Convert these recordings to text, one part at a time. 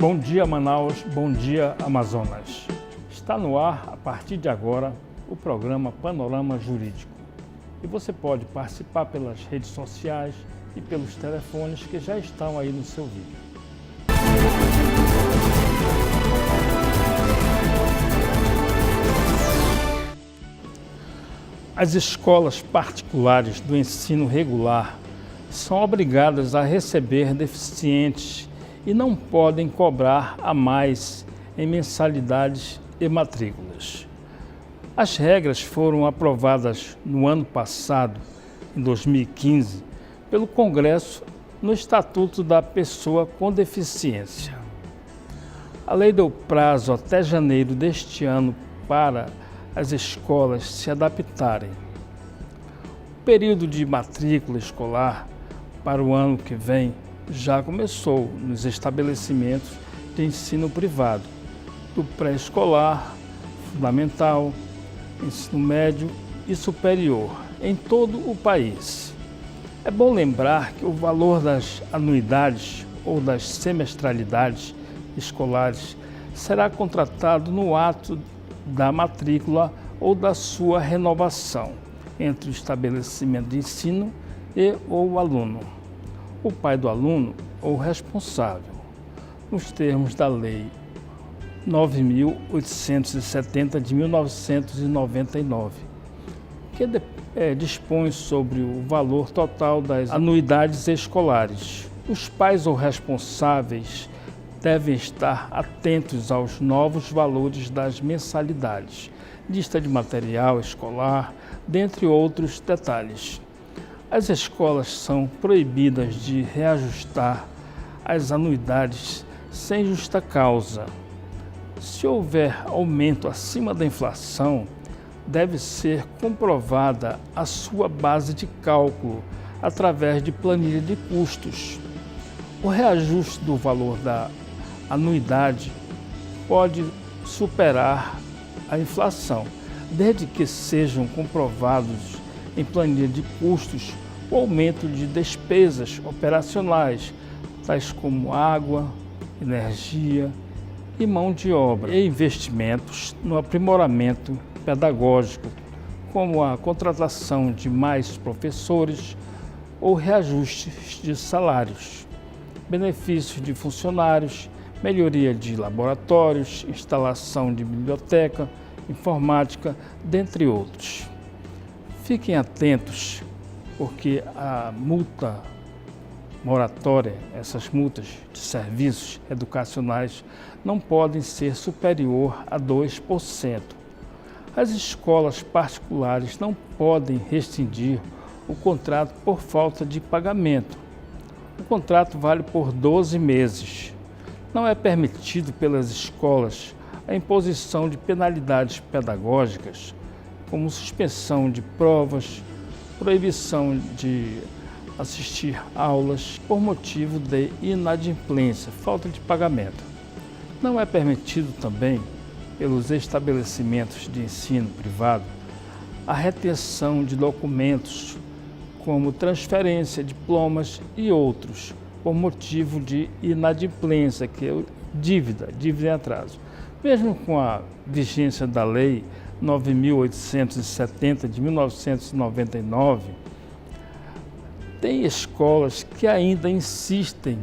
Bom dia, Manaus, bom dia, Amazonas. Está no ar, a partir de agora, o programa Panorama Jurídico. E você pode participar pelas redes sociais e pelos telefones que já estão aí no seu vídeo. As escolas particulares do ensino regular são obrigadas a receber deficientes e não podem cobrar a mais em mensalidades e matrículas. As regras foram aprovadas no ano passado, em 2015, pelo Congresso no Estatuto da Pessoa com Deficiência. A lei deu prazo até janeiro deste ano para as escolas se adaptarem. O período de matrícula escolar para o ano que vem já começou nos estabelecimentos de ensino privado, do pré-escolar, fundamental, ensino médio e superior, em todo o país. É bom lembrar que o valor das anuidades ou das semestralidades escolares será contratado no ato da matrícula ou da sua renovação entre o estabelecimento de ensino e o aluno, o pai do aluno ou responsável, nos termos da Lei 9.870 de 1999, que dispõe sobre o valor total das anuidades escolares. Os pais ou responsáveis devem estar atentos aos novos valores das mensalidades, lista de material escolar, dentre outros detalhes. As escolas são proibidas de reajustar as anuidades sem justa causa. Se houver aumento acima da inflação, deve ser comprovada a sua base de cálculo através de planilha de custos. O reajuste do valor da anuidade pode superar a inflação, desde que sejam comprovados em planilha de custos o aumento de despesas operacionais, tais como água, energia e mão de obra, e investimentos no aprimoramento pedagógico, como a contratação de mais professores ou reajustes de salários, benefícios de funcionários, melhoria de laboratórios, instalação de biblioteca, informática, dentre outros. Fiquem atentos, porque a multa moratória, essas multas de serviços educacionais, não podem ser superior a 2%. As escolas particulares não podem rescindir o contrato por falta de pagamento. O contrato vale por 12 meses. Não é permitido pelas escolas a imposição de penalidades pedagógicas, como suspensão de provas, proibição de assistir aulas por motivo de inadimplência, falta de pagamento. Não é permitido também, pelos estabelecimentos de ensino privado, a retenção de documentos, como transferência, diplomas e outros, por motivo de inadimplência, que é dívida em atraso. Mesmo com a vigência da Lei 9.870 de 1999, tem escolas que ainda insistem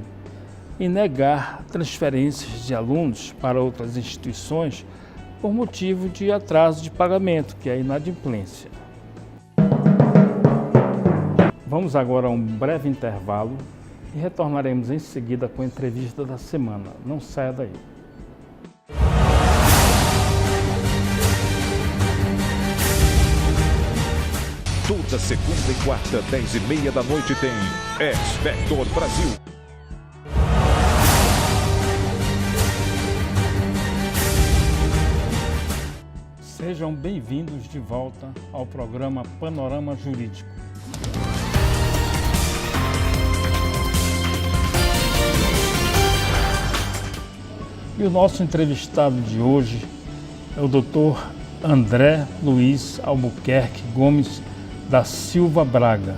em negar transferências de alunos para outras instituições por motivo de atraso de pagamento, que é a inadimplência. Vamos agora a um breve intervalo e retornaremos em seguida com a entrevista da semana. Não saia daí. Toda segunda e quarta, 10h30 da noite tem X-Factor Brasil. Sejam bem-vindos de volta ao programa Panorama Jurídico. E o nosso entrevistado de hoje é o Dr. André Luiz Albuquerque Gomes da Silva Braga,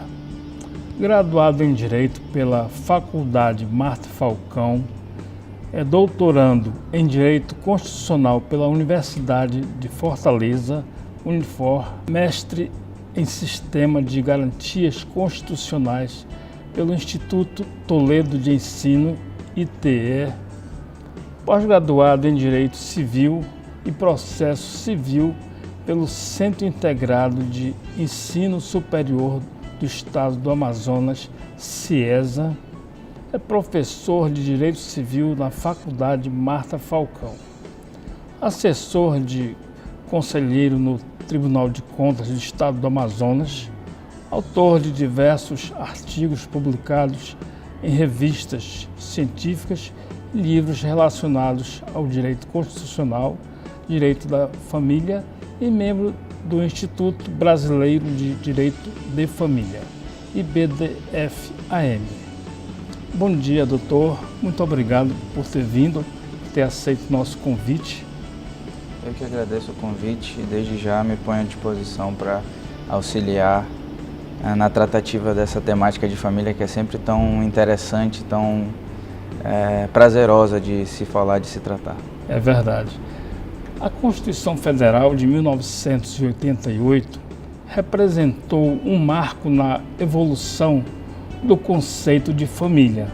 graduado em Direito pela Faculdade Marta Falcão, É doutorando em Direito Constitucional pela Universidade de Fortaleza, Unifor, mestre em Sistema de Garantias Constitucionais pelo Instituto Toledo de Ensino, ITE, pós-graduado em Direito Civil e Processo Civil pelo Centro Integrado de Ensino Superior do Estado do Amazonas, CIESA. É professor de Direito Civil na Faculdade Marta Falcão. Assessor de conselheiro no Tribunal de Contas do Estado do Amazonas. Autor de diversos artigos publicados em revistas científicas e livros relacionados ao direito constitucional, direito da família e membro do Instituto Brasileiro de Direito de Família, IBDF-AM. Bom dia, doutor. Muito obrigado por ter vindo, por ter aceito o nosso convite. Eu que agradeço o convite e desde já me ponho à disposição para auxiliar na tratativa dessa temática de família que é sempre tão interessante, tão prazerosa de se falar, de se tratar. É verdade. A Constituição Federal de 1988 representou um marco na evolução do conceito de família,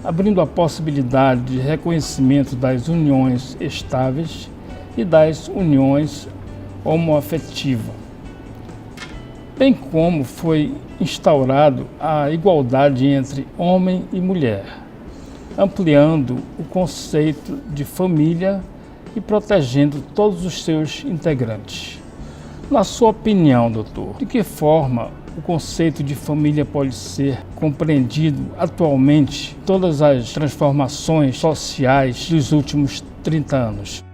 abrindo a possibilidade de reconhecimento das uniões estáveis e das uniões homoafetivas, bem como foi instaurado a igualdade entre homem e mulher, ampliando o conceito de família e protegendo todos os seus integrantes. Na sua opinião, doutor, de que forma o conceito de família pode ser compreendido atualmente em todas as transformações sociais dos últimos 30 anos?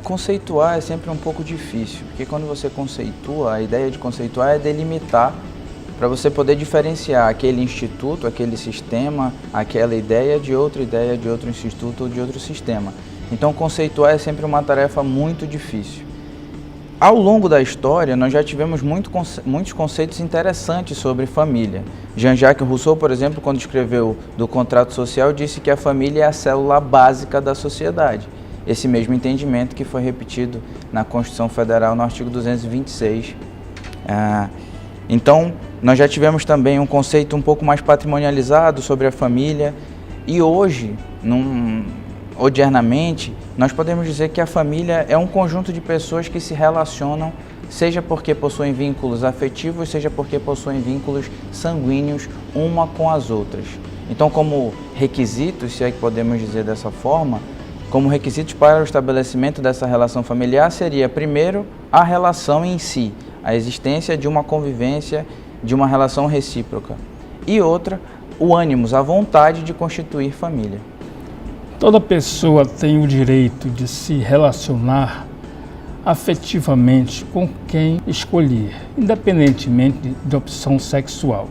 Conceituar é sempre um pouco difícil, porque quando você conceitua, a ideia de conceituar é delimitar para você poder diferenciar aquele instituto, aquele sistema, aquela ideia de outro instituto ou de outro sistema. Então, conceituar é sempre uma tarefa muito difícil. Ao longo da história, nós já tivemos muitos conceitos interessantes sobre família. Jean-Jacques Rousseau, por exemplo, quando escreveu do contrato social, disse que a família é a célula básica da sociedade. Esse mesmo entendimento que foi repetido na Constituição Federal no artigo 226. Então, nós já tivemos também um conceito um pouco mais patrimonializado sobre a família e hoje, odiernamente, nós podemos dizer que a família é um conjunto de pessoas que se relacionam, seja porque possuem vínculos afetivos, seja porque possuem vínculos sanguíneos uma com as outras. Então, como requisitos, se é que podemos dizer dessa forma, como requisitos para o estabelecimento dessa relação familiar seria, primeiro, a relação em si, a existência de uma convivência, de uma relação recíproca. E outra, o ânimos, a vontade de constituir família. Toda pessoa tem o direito de se relacionar afetivamente com quem escolher, independentemente de opção sexual.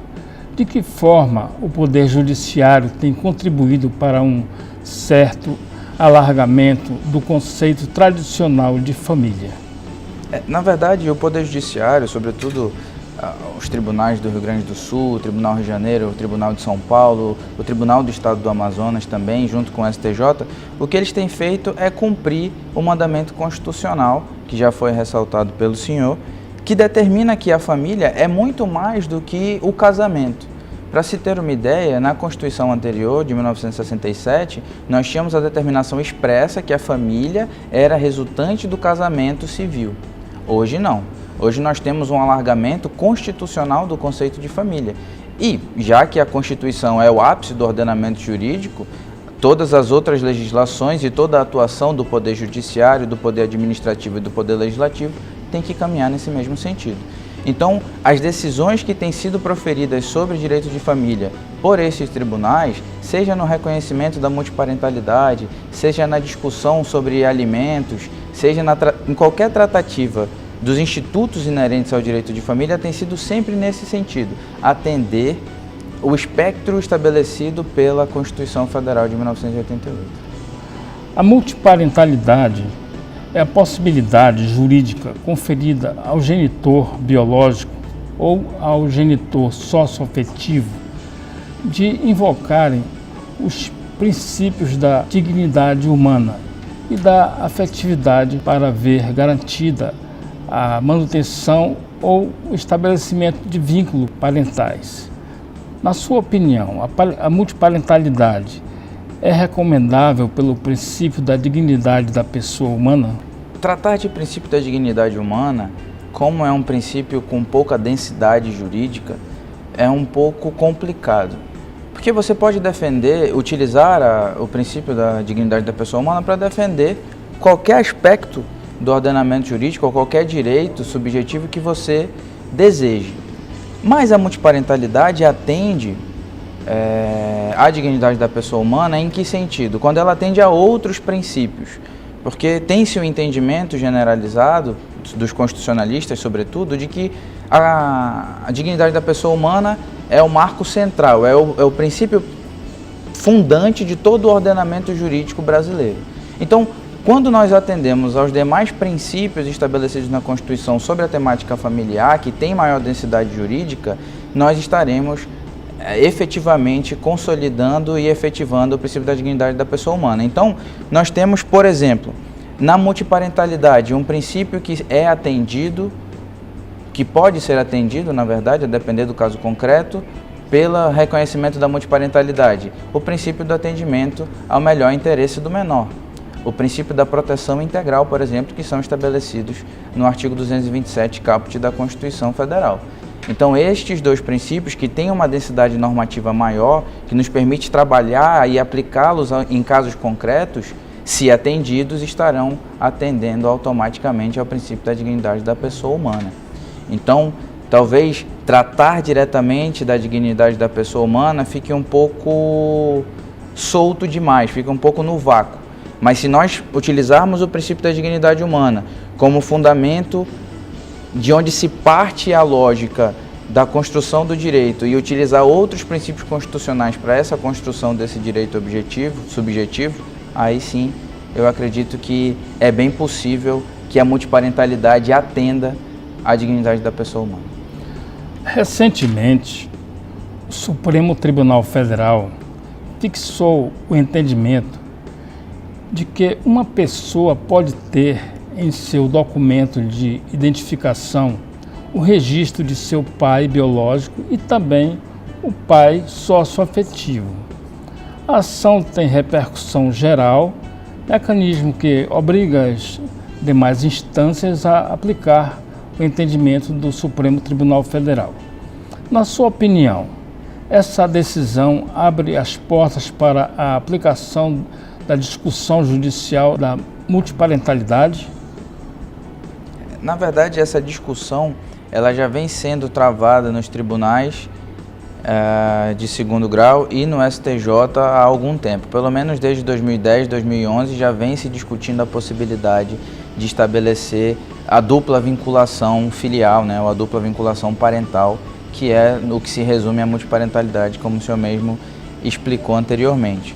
De que forma o Poder Judiciário tem contribuído para um certo alargamento do conceito tradicional de família? Na verdade, o Poder Judiciário, sobretudo os tribunais do Rio Grande do Sul, o Tribunal Rio de Janeiro, o Tribunal de São Paulo, o Tribunal do Estado do Amazonas também, junto com o STJ, o que eles têm feito é cumprir o mandamento constitucional, que já foi ressaltado pelo senhor, que determina que a família é muito mais do que o casamento. Para se ter uma ideia, na Constituição anterior, de 1967, nós tínhamos a determinação expressa que a família era resultante do casamento civil. Hoje não. Hoje nós temos um alargamento constitucional do conceito de família. E, já que a Constituição é o ápice do ordenamento jurídico, todas as outras legislações e toda a atuação do Poder Judiciário, do Poder Administrativo e do Poder Legislativo tem que caminhar nesse mesmo sentido. Então, as decisões que têm sido proferidas sobre direito de família por esses tribunais, seja no reconhecimento da multiparentalidade, seja na discussão sobre alimentos, seja em qualquer tratativa dos institutos inerentes ao direito de família, tem sido sempre nesse sentido, atender o espectro estabelecido pela Constituição Federal de 1988. A multiparentalidade é a possibilidade jurídica conferida ao genitor biológico ou ao genitor socioafetivo de invocarem os princípios da dignidade humana e da afetividade para ver garantida a manutenção ou o estabelecimento de vínculos parentais. Na sua opinião, a multiparentalidade é recomendável pelo princípio da dignidade da pessoa humana? Tratar de princípio da dignidade humana, como é um princípio com pouca densidade jurídica, é um pouco complicado. Porque você pode utilizar o princípio da dignidade da pessoa humana para defender qualquer aspecto do ordenamento jurídico ou qualquer direito subjetivo que você deseje. Mas a multiparentalidade atende à dignidade da pessoa humana em que sentido? Quando ela atende a outros princípios. Porque tem-se um entendimento generalizado dos constitucionalistas, sobretudo, de que a dignidade da pessoa humana é o marco central, é o princípio fundante de todo o ordenamento jurídico brasileiro. Então, quando nós atendemos aos demais princípios estabelecidos na Constituição sobre a temática familiar, que tem maior densidade jurídica, nós estaremos efetivamente consolidando e efetivando o princípio da dignidade da pessoa humana. Então, nós temos, por exemplo, na multiparentalidade, um princípio que é atendido, que pode ser atendido, na verdade, a depender do caso concreto, pelo reconhecimento da multiparentalidade, o princípio do atendimento ao melhor interesse do menor. O princípio da proteção integral, por exemplo, que são estabelecidos no artigo 227, caput da Constituição Federal. Então, estes dois princípios, que têm uma densidade normativa maior, que nos permite trabalhar e aplicá-los em casos concretos, se atendidos, estarão atendendo automaticamente ao princípio da dignidade da pessoa humana. Então, talvez tratar diretamente da dignidade da pessoa humana fique um pouco solto demais, fique um pouco no vácuo. Mas se nós utilizarmos o princípio da dignidade humana como fundamento de onde se parte a lógica da construção do direito e utilizar outros princípios constitucionais para essa construção desse direito subjetivo, aí sim eu acredito que é bem possível que a multiparentalidade atenda à dignidade da pessoa humana. Recentemente, o Supremo Tribunal Federal fixou o entendimento de que uma pessoa pode ter em seu documento de identificação o registro de seu pai biológico e também o pai socioafetivo. A ação tem repercussão geral, mecanismo que obriga as demais instâncias a aplicar o entendimento do Supremo Tribunal Federal. Na sua opinião, essa decisão abre as portas para a aplicação da discussão judicial da multiparentalidade? Na verdade, essa discussão ela já vem sendo travada nos tribunais de segundo grau e no STJ há algum tempo. Pelo menos desde 2010, 2011 já vem se discutindo a possibilidade de estabelecer a dupla vinculação filial, né, ou a dupla vinculação parental, que é o que se resume à multiparentalidade, como o senhor mesmo explicou anteriormente.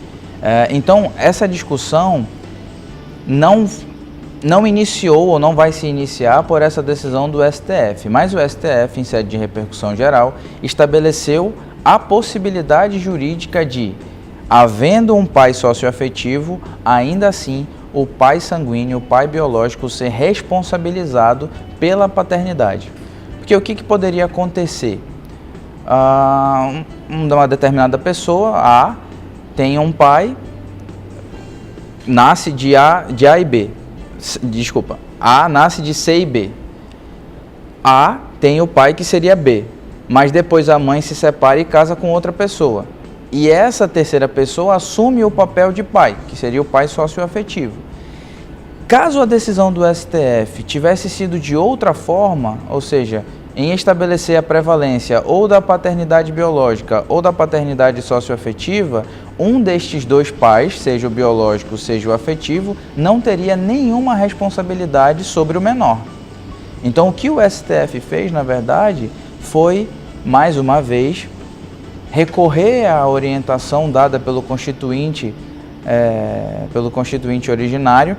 Então, essa discussão não iniciou ou não vai se iniciar por essa decisão do STF, mas o STF, em sede de repercussão geral, estabeleceu a possibilidade jurídica de, havendo um pai socioafetivo, ainda assim o pai sanguíneo, o pai biológico, ser responsabilizado pela paternidade. Porque o que poderia acontecer? Uma determinada pessoa, A, tem um pai, nasce de A e B. Desculpa, A nasce de C e B. A tem o pai que seria B, mas depois a mãe se separa e casa com outra pessoa. E essa terceira pessoa assume o papel de pai, que seria o pai socioafetivo. Caso a decisão do STF tivesse sido de outra forma, ou seja, em estabelecer a prevalência ou da paternidade biológica ou da paternidade socioafetiva, um destes dois pais, seja o biológico, seja o afetivo, não teria nenhuma responsabilidade sobre o menor. Então, o que o STF fez, na verdade, foi, mais uma vez, recorrer à orientação dada pelo constituinte originário,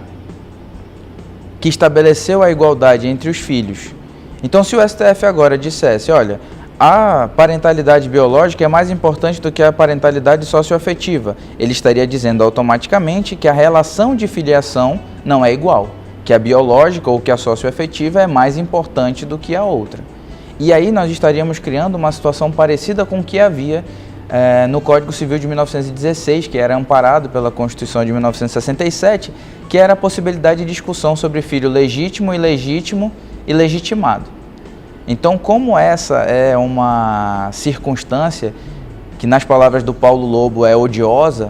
que estabeleceu a igualdade entre os filhos. Então, se o STF agora dissesse, olha, a parentalidade biológica é mais importante do que a parentalidade socioafetiva. Ele estaria dizendo automaticamente que a relação de filiação não é igual, que a biológica ou que a socioafetiva é mais importante do que a outra. E aí nós estaríamos criando uma situação parecida com o que havia no Código Civil de 1916, que era amparado pela Constituição de 1967, que era a possibilidade de discussão sobre filho legítimo, ilegítimo e legitimado. Então, como essa é uma circunstância que, nas palavras do Paulo Lobo, é odiosa,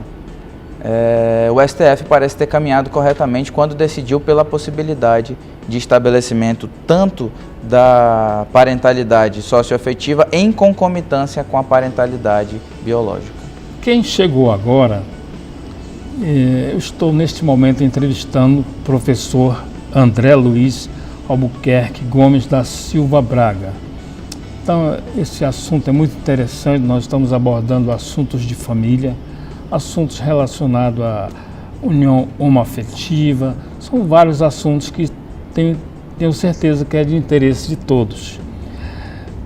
o STF parece ter caminhado corretamente quando decidiu pela possibilidade de estabelecimento tanto da parentalidade socioafetiva em concomitância com a parentalidade biológica. Quem chegou agora, eu estou neste momento entrevistando o professor André Luiz Albuquerque Gomes da Silva Braga. Então, esse assunto é muito interessante, nós estamos abordando assuntos de família, assuntos relacionados à união homoafetiva, são vários assuntos que tenho certeza que é de interesse de todos.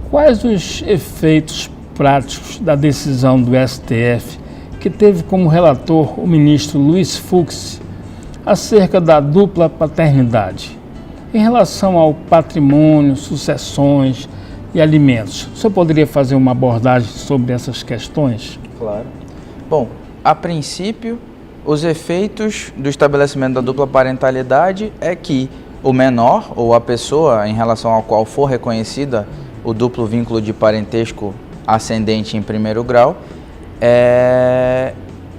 Quais os efeitos práticos da decisão do STF, que teve como relator o ministro Luiz Fux, acerca da dupla paternidade, em relação ao patrimônio, sucessões e alimentos? O senhor poderia fazer uma abordagem sobre essas questões? Claro. Bom, a princípio, os efeitos do estabelecimento da dupla parentalidade é que o menor ou a pessoa em relação ao qual for reconhecida o duplo vínculo de parentesco ascendente em primeiro grau,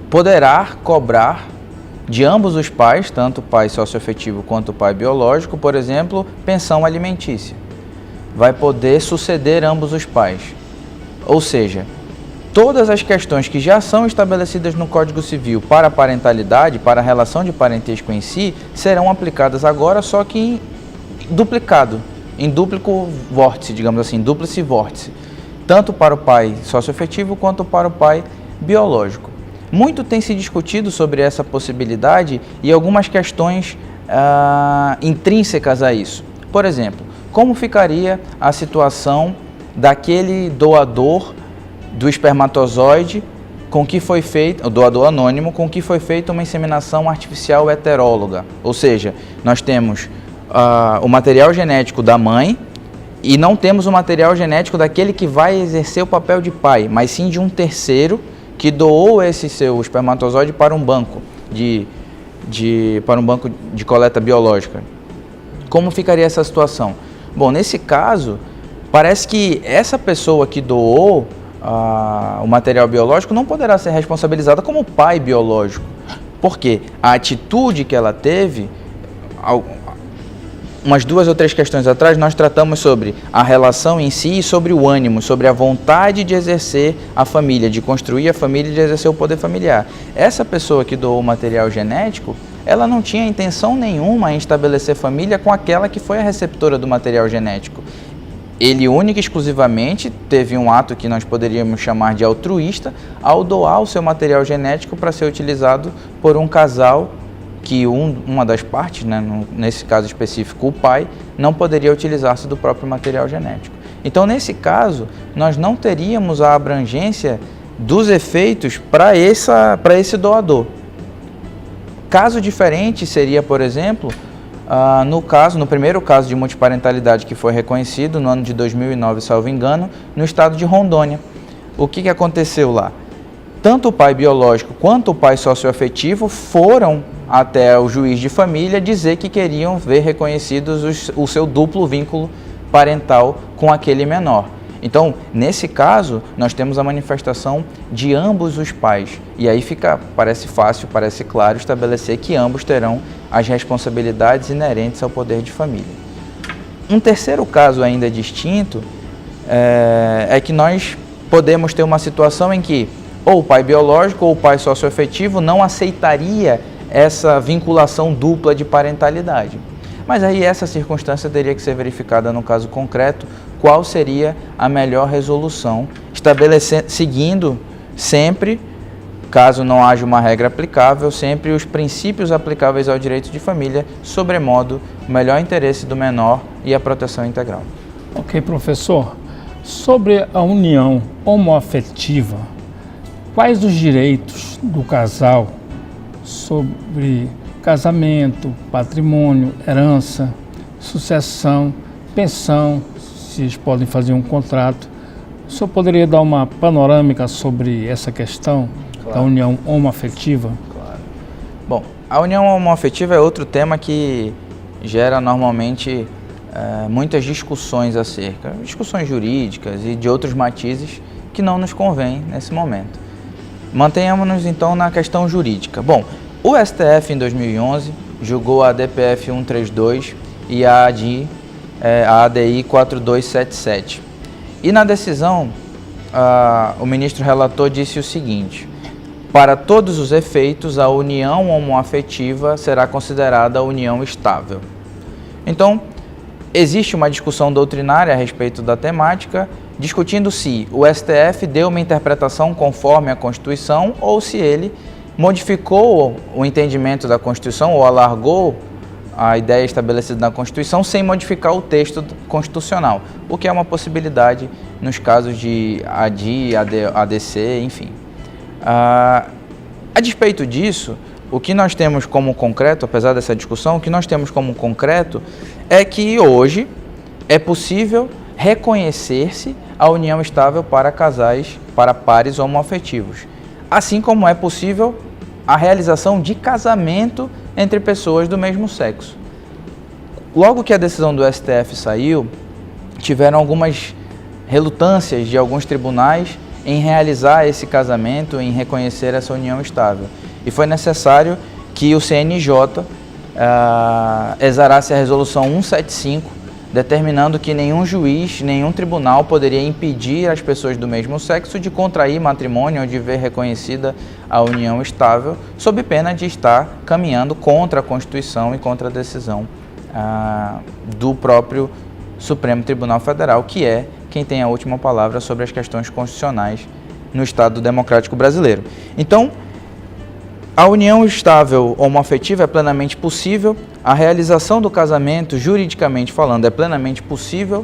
poderá cobrar de ambos os pais, tanto o pai socioafetivo quanto o pai biológico, por exemplo, pensão alimentícia. Vai poder suceder ambos os pais. Ou seja, todas as questões que já são estabelecidas no Código Civil para a parentalidade, para a relação de parentesco em si, serão aplicadas agora, só que duplicado, em dúplico vórtice, digamos assim, dúplice vórtice, tanto para o pai socioafetivo quanto para o pai biológico. Muito tem se discutido sobre essa possibilidade e algumas questões intrínsecas a isso. Por exemplo, como ficaria a situação daquele doador do espermatozoide com que foi feito, o doador anônimo, com que foi feita uma inseminação artificial heteróloga? Ou seja, nós temos o material genético da mãe e não temos o material genético daquele que vai exercer o papel de pai, mas sim de um terceiro que doou esse seu espermatozoide para um banco de coleta biológica. Como ficaria essa situação? Bom, nesse caso, parece que essa pessoa que doou o material biológico não poderá ser responsabilizada como pai biológico, porque a atitude que ela teve, umas 2 ou 3 questões atrás, nós tratamos sobre a relação em si e sobre o ânimo, sobre a vontade de exercer a família, de construir a família e de exercer o poder familiar. Essa pessoa que doou o material genético, ela não tinha intenção nenhuma em estabelecer família com aquela que foi a receptora do material genético. Ele única e exclusivamente teve um ato que nós poderíamos chamar de altruísta ao doar o seu material genético para ser utilizado por um casal que uma das partes, né, nesse caso específico o pai, não poderia utilizar-se do próprio material genético. Então, nesse caso, nós não teríamos a abrangência dos efeitos para esse Caso diferente seria, por exemplo, no primeiro caso de multiparentalidade que foi reconhecido no ano de 2009, salvo engano, no estado de Rondônia. O que aconteceu lá? Tanto o pai biológico quanto o pai socioafetivo foram até o juiz de família dizer que queriam ver reconhecidos o seu duplo vínculo parental com aquele menor. Então, nesse caso, nós temos a manifestação de ambos os pais. E aí parece fácil, parece claro estabelecer que ambos terão as responsabilidades inerentes ao poder de família. Um terceiro caso ainda distinto é que nós podemos ter uma situação em que ou o pai biológico ou o pai socioafetivo não aceitaria essa vinculação dupla de parentalidade. Mas aí essa circunstância teria que ser verificada no caso concreto, qual seria a melhor resolução, seguindo sempre, caso não haja uma regra aplicável, sempre os princípios aplicáveis ao direito de família, sobremodo, o melhor interesse do menor e a proteção integral. Ok, professor. Sobre a união homoafetiva, quais os direitos do casal sobre casamento, patrimônio, herança, sucessão, pensão, se eles podem fazer um contrato? O senhor poderia dar uma panorâmica sobre essa questão da união homoafetiva? Claro. Bom, a união homoafetiva é outro tema que gera normalmente muitas discussões acerca, discussões jurídicas e de outros matizes que não nos convém nesse momento. Mantenhamos-nos então na questão jurídica. Bom, o STF em 2011 julgou a DPF 132 e a ADI 4277. E na decisão, o ministro relator disse o seguinte: para todos os efeitos, a união homoafetiva será considerada união estável. Então, existe uma discussão doutrinária a respeito da temática, discutindo se o STF deu uma interpretação conforme a Constituição ou se ele modificou o entendimento da Constituição ou alargou a ideia estabelecida na Constituição sem modificar o texto constitucional, o que é uma possibilidade nos casos de ADI, ADC, enfim. A despeito disso, o que nós temos como concreto, apesar dessa discussão, o que nós temos como concreto é que hoje é possível reconhecer-se a união estável para casais, para pares homoafetivos, assim como é possível a realização de casamento entre pessoas do mesmo sexo. Logo que a decisão do STF saiu, tiveram algumas relutâncias de alguns tribunais em realizar esse casamento, em reconhecer essa união estável. E foi necessário que o CNJ exarasse a resolução 175, determinando que nenhum juiz, nenhum tribunal poderia impedir as pessoas do mesmo sexo de contrair matrimônio ou de ver reconhecida a união estável, sob pena de estar caminhando contra a Constituição e contra a decisão do próprio Supremo Tribunal Federal, que é quem tem a última palavra sobre as questões constitucionais no Estado Democrático Brasileiro. Então, a união estável homoafetiva é plenamente possível, a realização do casamento, juridicamente falando, é plenamente possível,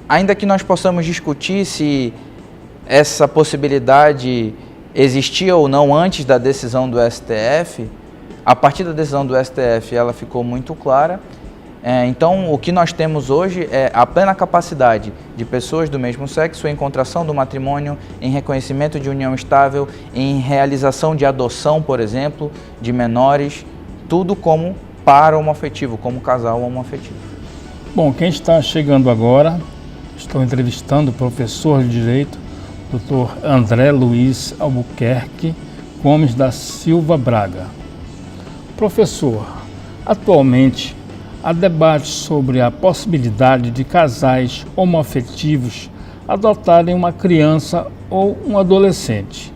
ainda que nós possamos discutir se essa possibilidade existia ou não antes da decisão do STF, a partir da decisão do STF ela ficou muito clara. Então, o que nós temos hoje é a plena capacidade de pessoas do mesmo sexo em contração do matrimônio, em reconhecimento de união estável, em realização de adoção, por exemplo, de menores, tudo como par homoafetivo, como casal homoafetivo. Bom, quem está chegando agora, estou entrevistando o professor de Direito, Dr. André Luiz Albuquerque Gomes da Silva Braga. Professor, atualmente, há debate sobre a possibilidade de casais homoafetivos adotarem uma criança ou um adolescente.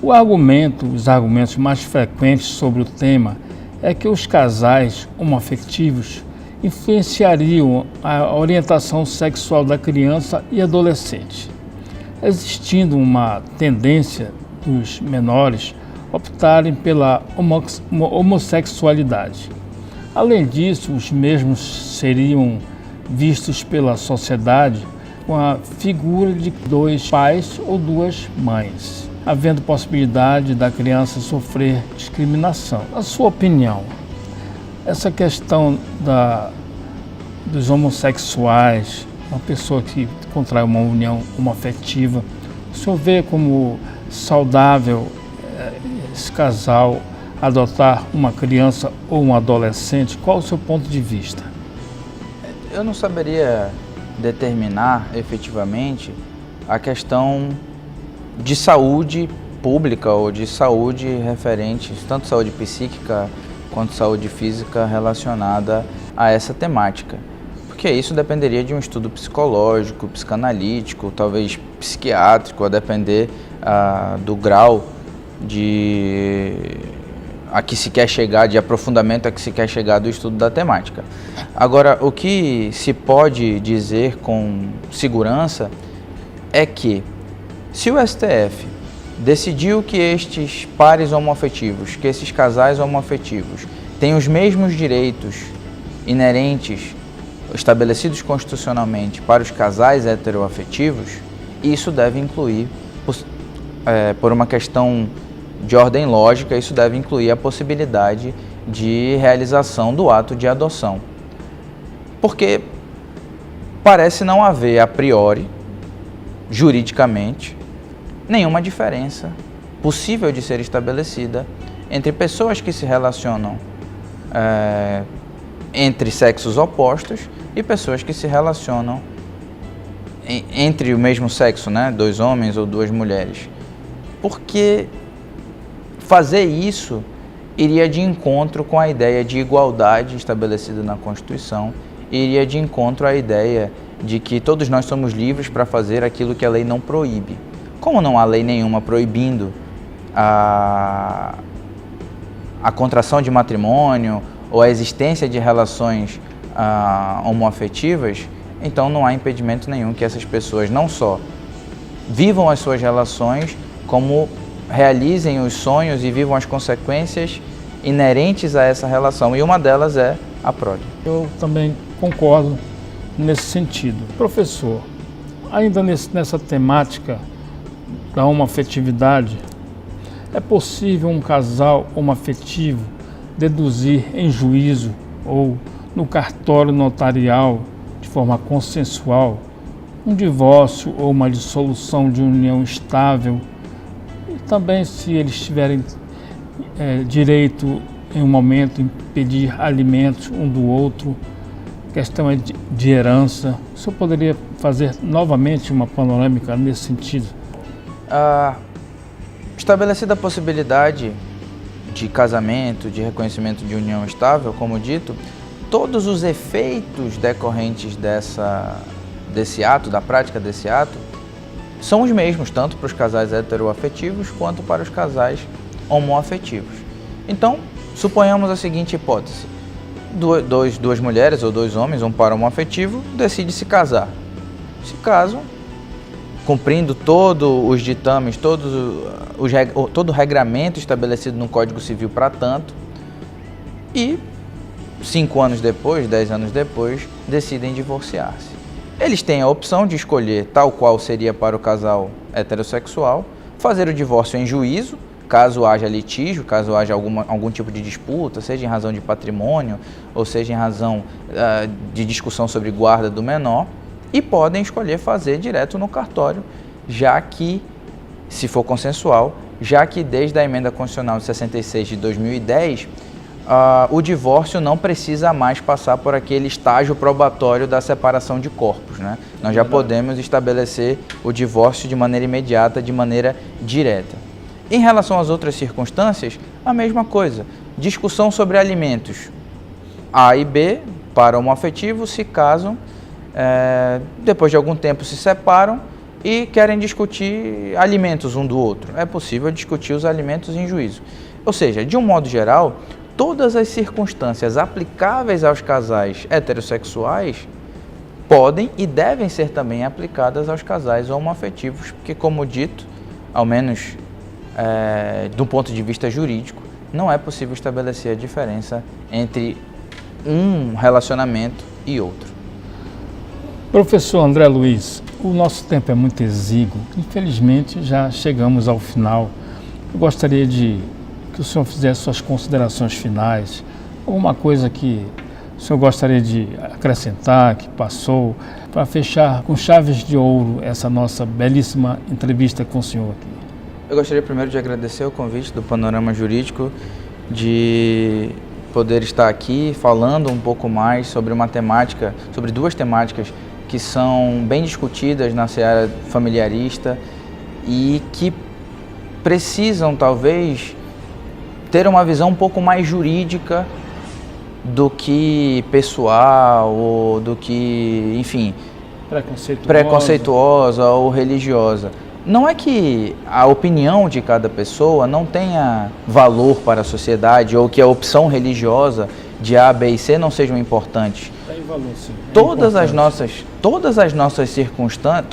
Os argumentos mais frequentes sobre o tema é que os casais homoafetivos influenciariam a orientação sexual da criança e adolescente, existindo uma tendência dos menores optarem pela homossexualidade. Além disso, os mesmos seriam vistos pela sociedade com a figura de dois pais ou duas mães, havendo possibilidade da criança sofrer discriminação. Na sua opinião, essa questão dos homossexuais, uma pessoa que contrai uma união homoafetiva, o senhor vê como saudável esse casal adotar uma criança ou um adolescente? Qual o seu ponto de vista? Eu não saberia determinar efetivamente a questão de saúde pública ou de saúde referente, tanto saúde psíquica quanto saúde física relacionada a essa temática. Porque isso dependeria de um estudo psicológico, psicanalítico, talvez psiquiátrico, a depender do grau a que se quer chegar, de aprofundamento a que se quer chegar do estudo da temática. Agora, o que se pode dizer com segurança é que, se o STF decidiu que estes pares homoafetivos, que esses casais homoafetivos têm os mesmos direitos inerentes estabelecidos constitucionalmente para os casais heteroafetivos, isso deve incluir, por uma questão de ordem lógica, isso deve incluir a possibilidade de realização do ato de adoção. Porque parece não haver, a priori, juridicamente, nenhuma diferença possível de ser estabelecida entre pessoas que se relacionam entre sexos opostos e pessoas que se relacionam entre o mesmo sexo, né? 2 homens ou 2 mulheres. Porque fazer isso iria de encontro com a ideia de igualdade estabelecida na Constituição, iria de encontro à ideia de que todos nós somos livres para fazer aquilo que a lei não proíbe. Como não há lei nenhuma proibindo a contração de matrimônio ou a existência de relações homoafetivas, então não há impedimento nenhum que essas pessoas não só vivam as suas relações, como realizem os sonhos e vivam as consequências inerentes a essa relação. E uma delas é a prole. Eu também concordo nesse sentido. Professor, ainda nessa temática da homoafetividade, é possível um casal homoafetivo deduzir em juízo ou no cartório notarial, de forma consensual, um divórcio ou uma dissolução de união estável? E também, se eles tiverem direito em um momento em pedir alimentos um do outro, questão de herança. O senhor poderia fazer novamente uma panorâmica nesse sentido? Estabelecida a possibilidade de casamento, de reconhecimento de união estável, como dito, todos os efeitos decorrentes desse ato, da prática desse ato, são os mesmos, tanto para os casais heteroafetivos quanto para os casais homoafetivos. Então, suponhamos a seguinte hipótese: duas mulheres ou 2 homens, um par homoafetivo, decidem se casar. Se casam, cumprindo todos os ditames, todo o regramento estabelecido no Código Civil para tanto, e 5 anos depois, 10 anos depois, decidem divorciar-se. Eles têm a opção de escolher, tal qual seria para o casal heterossexual, fazer o divórcio em juízo, caso haja litígio, caso haja algum tipo de disputa, seja em razão de patrimônio ou seja em razão de discussão sobre guarda do menor, e podem escolher fazer direto no cartório, já que, se for consensual, já que desde a Emenda Constitucional de 66 de 2010, o divórcio não precisa mais passar por aquele estágio probatório da separação de corpos, né? Nós já podemos estabelecer o divórcio de maneira imediata, de maneira direta. Em relação às outras circunstâncias, a mesma coisa. Discussão sobre alimentos. A e B, para homoafetivos, se casam, depois de algum tempo se separam e querem discutir alimentos um do outro. É possível discutir os alimentos em juízo. Ou seja, de um modo geral, todas as circunstâncias aplicáveis aos casais heterossexuais podem e devem ser também aplicadas aos casais homoafetivos, porque, como dito, ao menos do ponto de vista jurídico, não é possível estabelecer a diferença entre um relacionamento e outro. Professor André Luiz, o nosso tempo é muito exíguo. Infelizmente, já chegamos ao final. Eu gostaria que o senhor fizesse suas considerações finais, alguma coisa que o senhor gostaria de acrescentar, que passou, para fechar com chaves de ouro essa nossa belíssima entrevista com o senhor aqui. Eu gostaria primeiro de agradecer o convite do Panorama Jurídico, de poder estar aqui falando um pouco mais sobre sobre 2 temáticas que são bem discutidas na seara familiarista e que precisam, talvez, ter uma visão um pouco mais jurídica do que pessoal ou do que, enfim, preconceituosa ou religiosa. Não é que a opinião de cada pessoa não tenha valor para a sociedade ou que a opção religiosa de A, B e C não sejam importantes. Tem valor, sim. Todas as nossas circunstâncias,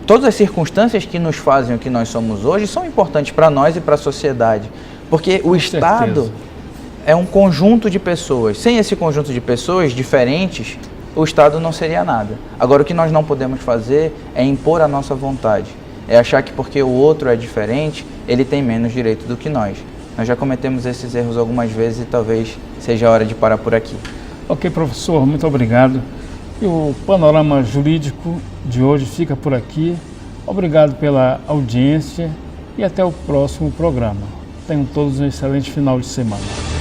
todas as circunstâncias que nos fazem o que nós somos hoje são importantes para nós e para a sociedade, porque o Estado é um conjunto de pessoas. Sem esse conjunto de pessoas diferentes, o Estado não seria nada. Agora, o que nós não podemos fazer é impor a nossa vontade. É achar que porque o outro é diferente, ele tem menos direito do que nós. Nós já cometemos esses erros algumas vezes e talvez seja a hora de parar por aqui. Ok, professor, muito obrigado. E o Panorama Jurídico de hoje fica por aqui. Obrigado pela audiência e até o próximo programa. Tenham todos um excelente final de semana.